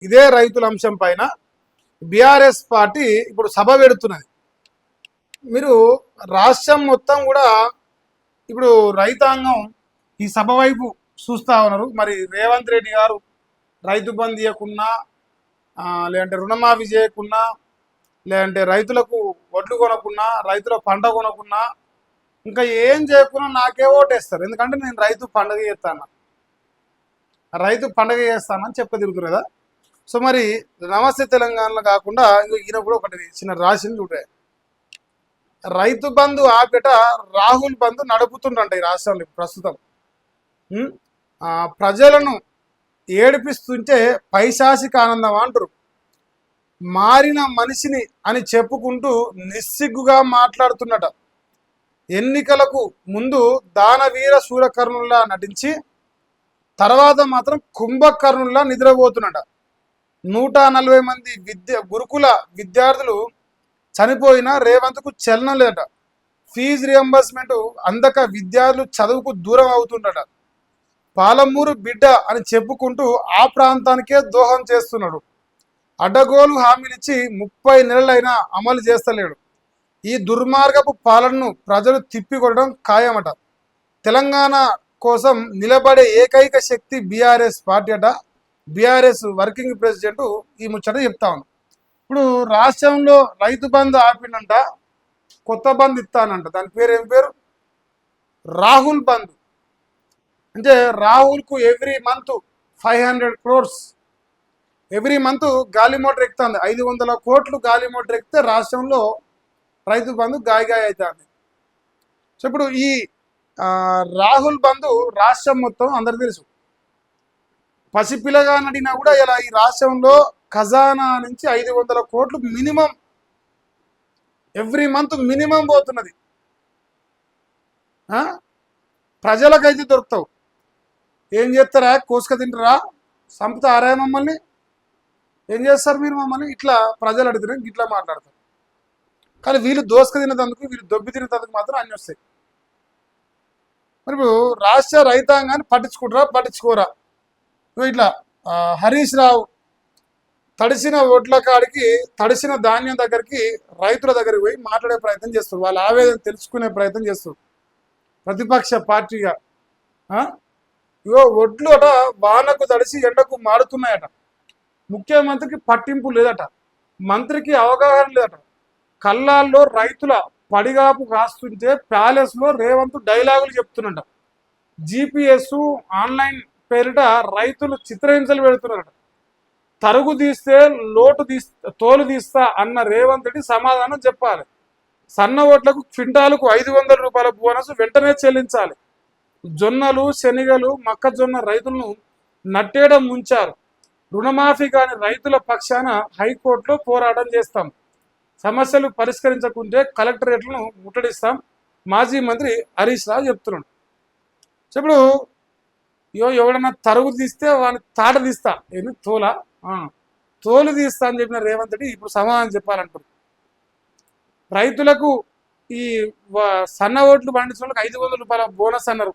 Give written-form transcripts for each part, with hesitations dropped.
ఇదే రైతుల అంశం పైన బీఆర్ఎస్ పార్టీ ఇప్పుడు సభ పెడుతున్నది. మీరు రాష్ట్రం మొత్తం కూడా ఇప్పుడు రైతాంగం ఈ సభ వైపు చూస్తూ ఉన్నారు. మరి రేవంత్ రెడ్డి గారు రైతు బంధు ఇవ్వకున్నా, లేదంటే రుణమాఫీ చేయకున్నా, లేదంటే రైతులకు వడ్లు కొనకున్నా, రైతుల పంట కొనకున్నా, ఇంకా ఏం చేయకున్నా నాకే ఓటేస్తారు. ఎందుకంటే నేను రైతు పండుగ చేస్తానని చెప్ప తిరుగుతారు కదా. సో మరి నమస్తే తెలంగాణలో కాకుండా ఈయన కూడా ఒకటి చిన్న రాసింది చూడే, రైతు బంధు ఆపేట రాహుల్ బంధు నడుపుతుండంట ఈ రాష్ట్రంలో ప్రస్తుతం. ప్రజలను ఏడిపిస్తుంటే పైశాసిక ఆనందం అంటారు. మారిన మనిషిని అని చెప్పుకుంటూ నిస్సిగ్గుగా మాట్లాడుతున్నట. ఎన్నికలకు ముందు దానవీర శూరకర్ణుల్లా నటించి తర్వాత మాత్రం కుంభకర్ణుల్లా నిద్రపోతున్నట. 140 మంది గురుకుల విద్యార్థులు చనిపోయినా రేవంత్కు చలనం లేదట. ఫీజు రియంబర్స్మెంట్ అందక విద్యార్థులు చదువుకు దూరం అవుతుండట. పాలమూరు బిడ్డ అని చెప్పుకుంటూ ఆ ప్రాంతానికే దోహం చేస్తున్నాడు. అడ్డగోలు హామీలిచ్చి 30 నెలలైనా అమలు చేస్తలేడు. ఈ దుర్మార్గపు పాలనను ప్రజలు తిప్పికొనడం ఖాయమట. తెలంగాణ కోసం నిలబడే ఏకైక శక్తి బీఆర్ఎస్ పార్టీ అట. బీఆర్ఎస్ వర్కింగ్ ప్రెసిడెంట్ ఈ ముచ్చట చెప్తా ఉన్నాం. ఇప్పుడు రాష్ట్రంలో రైతు బంధు ఆపిండంట, కొత్త బంధు ఇస్తానంట. దాని పేరు ఏం పేరు? రాహుల్ బంధు. అంటే రాహుల్కు every month 500 crores every month గాలి మోటార్ ఎక్కుతుంది. 500 కోట్లు గాలి మోటార్ ఎక్కితే రాష్ట్రంలో రైతు బంధు గాయగాయ అవుతుంది. సో ఇప్పుడు ఈ రాహుల్ బంధు రాష్ట్రం మొత్తం అందరికి తెలుసు. పసిపిల్లగా నడినా కూడా ఇలా ఈ రాష్ట్రంలో ఖజానా నుంచి 500 కోట్లు మినిమం ఎవ్రీ మంత్ మినిమం పోతున్నది. ప్రజలకైతే దొరుకుతావు. ఏం చేస్తారా? కోసుక తింటారా? సంపుతారా మమ్మల్ని? ఏం చేస్తారు మీరు మమ్మల్ని? ఇట్లా ప్రజలు అడిగితే ఇట్లా మాట్లాడతారు. కానీ వీళ్ళు దోసుక తినేందుకు, వీళ్ళు దొబ్బి తినేందుకు మాత్రం అన్నీ వస్తాయి. మరి ఇప్పుడు రాష్ట్ర రైతాంగాన్ని పట్టించుకోరా? ఇట్లా హరీష్ రావు తడిసిన ఒడ్ల కాడికి, తడిసిన ధాన్యం దగ్గరికి, రైతుల దగ్గరికి పోయి మాట్లాడే ప్రయత్నం చేస్తారు. వాళ్ళ ఆవేదన తెలుసుకునే ప్రయత్నం చేస్తారు ప్రతిపక్ష పార్టీగా. ఇగో ఒడ్లు అట వానకు తడిసి ఎండకు మారుతున్నాయట. ముఖ్యమంత్రికి పట్టింపు లేదట, మంత్రికి అవగాహన లేదట. కల్లాల్లో రైతుల పడిగాపు కాస్తుంటే ప్యాలెస్లో రేవంత్ డైలాగులు చెప్తున్నట. GPS ఆన్లైన్ పేరిట రైతులు చిత్రహింసలు పెడుతున్నారట. తరుగు తీస్తే తోలు తీస్తా అన్న రేవంత్ రెడ్డి సమాధానం చెప్పాలి. సన్న ఓట్లకు క్వింటాలకు 500 రూపాయల బోనస్ వెంటనే చెల్లించాలి. జొన్నలు, శనగలు, మొక్కజొన్న రైతులను నట్టేయడం ముంచారు. రుణమాఫీ కాని రైతుల పక్షాన హైకోర్టులో పోరాటం చేస్తాం. సమస్యలు పరిష్కరించకుంటే కలెక్టరేట్లను ముట్టడిస్తాం. మాజీ మంత్రి హరీష్ రావు చెప్తున్నాడు. ఇప్పుడు ఎవడన్నా తరుగు తీస్తే వాడిని తాట తీస్తా, ఏంది తోలు తీస్తా అని చెప్పిన రేవంత్ రెడ్డి ఇప్పుడు సమాధానం చెప్పాలంటారు. రైతులకు ఈ సన్న ఓట్లు పండించిన వాళ్ళకి 500 రూపాయల బోనస్ అన్నారు.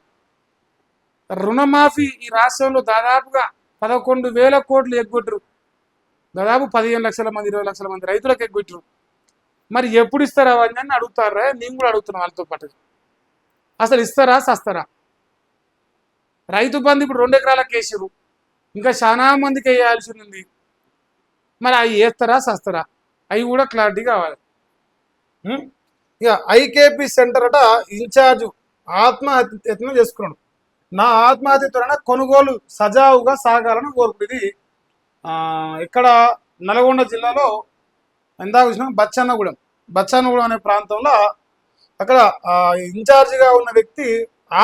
రుణమాఫీ ఈ రాష్ట్రంలో దాదాపుగా 11,000 కోట్లు ఎగ్గొట్టరు. దాదాపు 15 లక్షల మంది, 20 లక్షల మంది రైతులకు ఎగ్గొట్టరు. మరి ఎప్పుడు ఇస్తారా అవన్నీ అని అడుగుతారా? నేను కూడా అడుగుతున్నాను వాళ్ళతో పాటు. అసలు ఇస్తారా సస్తారా? రైతు బంధు ఇప్పుడు 2 ఎకరాలకు వేసారు, ఇంకా చాలా మందికి వేయాల్సి ఉంది. మరి అవి వేస్తారా సస్తారా? అవి కూడా క్లారిటీ కావాలి. ఇక ఐకేపీ సెంటర్ అట ఇన్ఛార్జు ఆత్మహత్య చేసుకున్నాడు. నా ఆత్మహత్యతోనే కొనుగోలు సజావుగా సాగాలని కోరుకుంది. ఇక్కడ నల్గొండ జిల్లాలో ఎందాక చూసినా బచ్చన్నగూడెం అనే ప్రాంతంలో అక్కడ ఇన్ఛార్జిగా ఉన్న వ్యక్తి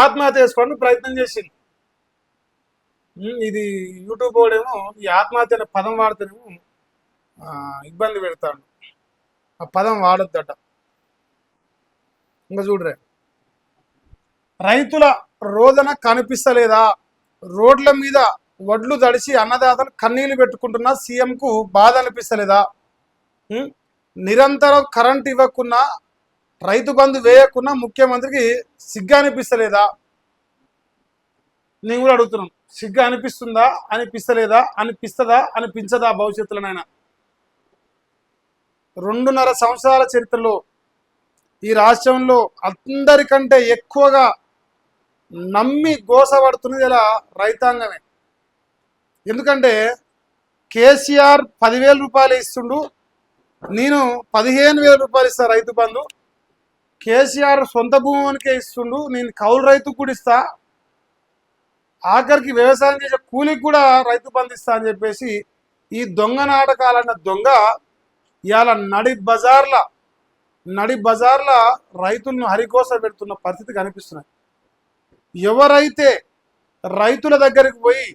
ఆత్మహత్య చేసుకోవడానికి ప్రయత్నం చేసింది. ఇది యూట్యూబ్ వాడేమో ఈ ఆత్మహత్య అనే పదం వాడితేనేమో ఇబ్బంది పెడతాడు. ఆ పదం వాడొద్దట. ఇంకా చూడరే, రైతుల రోదన కనిపిస్తలేదా? రోడ్ల మీద వడ్లు తడిసి అన్నదాతలు కన్నీళ్లు పెట్టుకుంటున్నా సీఎంకు బాధ అనిపిస్తలేదా? నిరంతరం కరెంట్ ఇవ్వకున్నా, రైతు బంధు వేయకున్నా ముఖ్యమంత్రికి సిగ్గు అనిపిస్తలేదా? నేను కూడా అడుగుతున్నాను, సిగ్గు అనిపిస్తుందా, అనిపిస్తలేదా, అనిపిస్తుందా, అనిపించదా భవిష్యత్తులోనైనా? 2.5 సంవత్సరాల చరిత్రలో ఈ రాష్ట్రంలో అందరికంటే ఎక్కువగా నమ్మి గోసపడుతున్నది ఇలా రైతాంగమే. ఎందుకంటే కేసీఆర్ 10,000 రూపాయలు ఇస్తుండు, నేను 15,000 రూపాయలు ఇస్తా రైతు బంధు. కేసీఆర్ సొంత భూమికే ఇస్తుండు, నేను కౌలు రైతుకు కూడా ఇస్తా, ఆఖరికి వ్యవసాయం చేసే కూలికి కూడా రైతు బంధు ఇస్తా అని చెప్పేసి ఈ దొంగ నాటకాలన్న దొంగ ఇవాళ నడి బజార్ల రైతులను హరికోస పెడుతున్న పరిస్థితి కనిపిస్తున్నాయి. ఎవరైతే రైతుల దగ్గరికి పోయి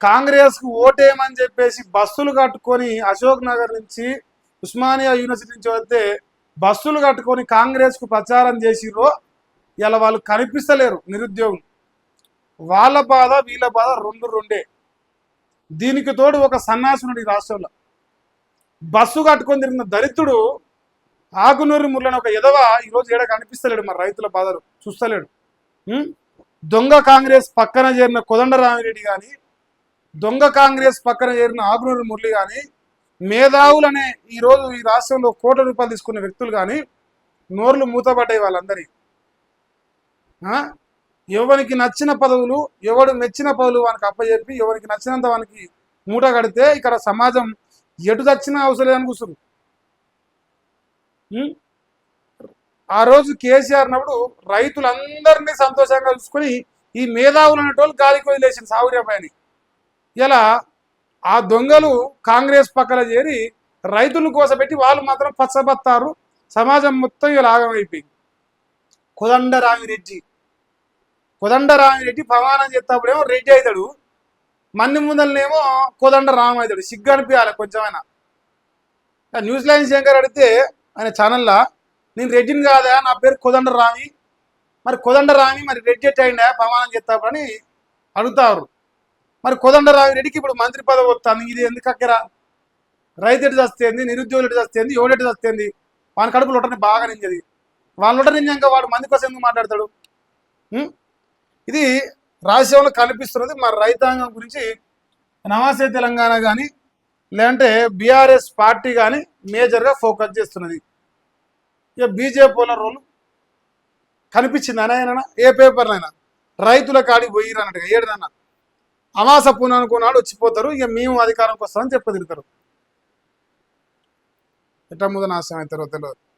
కాంగ్రెస్కు ఓటేయమని చెప్పేసి బస్సులు కట్టుకొని అశోక్ నగర్ నుంచి ఉస్మానియా యూనివర్సిటీ నుంచి వస్తే బస్సులు కట్టుకొని కాంగ్రెస్కు ప్రచారం చేసిరో ఇలా వాళ్ళు కనిపిస్తలేరు. నిరుద్యోగులు వాళ్ళ బాధ వీళ్ళ బాధ రెండే. దీనికి తోడు ఒక సన్నాసునుడు ఈ రాష్ట్రంలో బస్సు కట్టుకొని తిరిగిన దళితుడు ఆకునూరి మురళని ఒక ఎదవ ఈరోజు ఏడ కనిపిస్తలేడు. మరి రైతుల బాధలు చూస్తలేడు. దొంగ కాంగ్రెస్ పక్కన చేరిన కోదండరామిరెడ్డి కానీ, దొంగ కాంగ్రెస్ పక్కన చేరిన ఆకునూరి మురళి కానీ, మేధావులనే ఈరోజు ఈ రాష్ట్రంలో కోట్ల రూపాయలు తీసుకున్న వ్యక్తులు కానీ నోర్లు మూతపడ్డాయి వాళ్ళందరి. ఎవరికి నచ్చిన పదవులు, ఎవడు మెచ్చిన పదవులు వానికి అప్పచెప్పి ఎవరికి నచ్చినంత వానికి మూట కడితే ఇక్కడ సమాజం ఎటు దచ్చినా అవసరం లేదని కూర్చుంది. ఆ రోజు కేసీఆర్ అన్నప్పుడు రైతులందరినీ సంతోషంగా చూసుకొని ఈ మేధావులు అనేటోళ్ళు గాలికి వదిలేసిన సాగుర్యాపాయని. ఇలా ఆ దొంగలు కాంగ్రెస్ పక్కన చేరి రైతులను కోసపెట్టి వాళ్ళు మాత్రం పచ్చబత్తారు. సమాజం మొత్తం ఇలా ఆగమైపోయింది. కోదండరామిరెడ్డి ప్రమాణం చేసేటప్పుడేమో రెడ్డి అవుతాడు, మంది ముందలనేమో కోదండరామ అవుతాడు. సిగ్గు అనిపించాలి కొంచెమైనా. న్యూజిలాండ్ శంకర్ అడిగితే ఆయన ఛానల్లో, నేను రెడ్డిని కాదా, నా పేరు కోదండరామి, మరి కోదండరామి మరి రెడ్డి ఎట్ అయిందా ప్రమాణం చేస్తాడు అని అడుగుతారు. మరి కోదండరామిరెడ్డికి ఇప్పుడు మంత్రి పదవి వస్తాను, ఇది ఎందుకు అక్కరా? రైతు ఎటు చస్తేంది, నిరుద్యోగులు ఎటు చస్తేంది, ఎవడెటు చస్తేంది? వాని కడుపులు ఉంటారని బాగా నింజది. వాళ్ళ ఉంటారు నింజాక వాడు మంది కోసం ఎందుకు మాట్లాడతాడు? ఇది రాష్ట్రంలో కనిపిస్తున్నది. మరి రైతాంగం గురించి నమస్తే తెలంగాణ కానీ లేదంటే బీఆర్ఎస్ పార్టీ కానీ మేజర్గా ఫోకస్ చేస్తున్నది. ఇక బీజేపీ వాళ్ళ రోలు కనిపించింది అయినా ఏ పేపర్లైనా రైతుల కాడికి పోయిరు అన్నట్టుగా ఏడనన్నా అమాస పుననుకున్నాడు వచ్చిపోతారు, ఇక మేము అధికారంకి వస్తామని చెప్పదిరుతారు. ఎట్లా ముందు నాశనం అవుతారో తెలియదు.